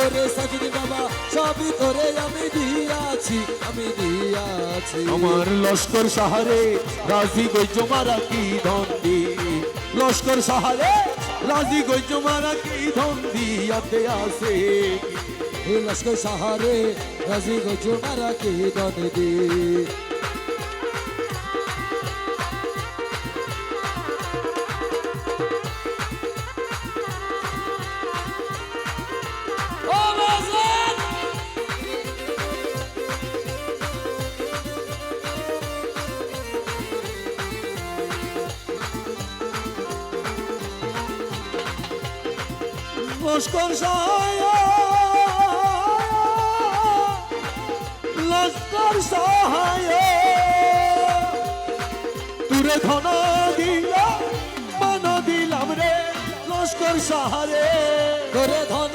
ওরে সাজুদি বাবা সবই তোরে আমি দিয়াছি, আমি দিয়াছি। আমার লস্কর সাহারে রাজি গইজ মারা কি ধন্দি, লস্কর সাহারে রাজি গইজ মারা কি ধন্দি আতে আসে। এই লস্কর সাহারে রাজি গজু মারা কি দন্দি। লস্কর সাহায়, লস্কর সাহায় তুরে ধন দিলা মন দিলাম রে লস্কর সাহারে। তোরে ধন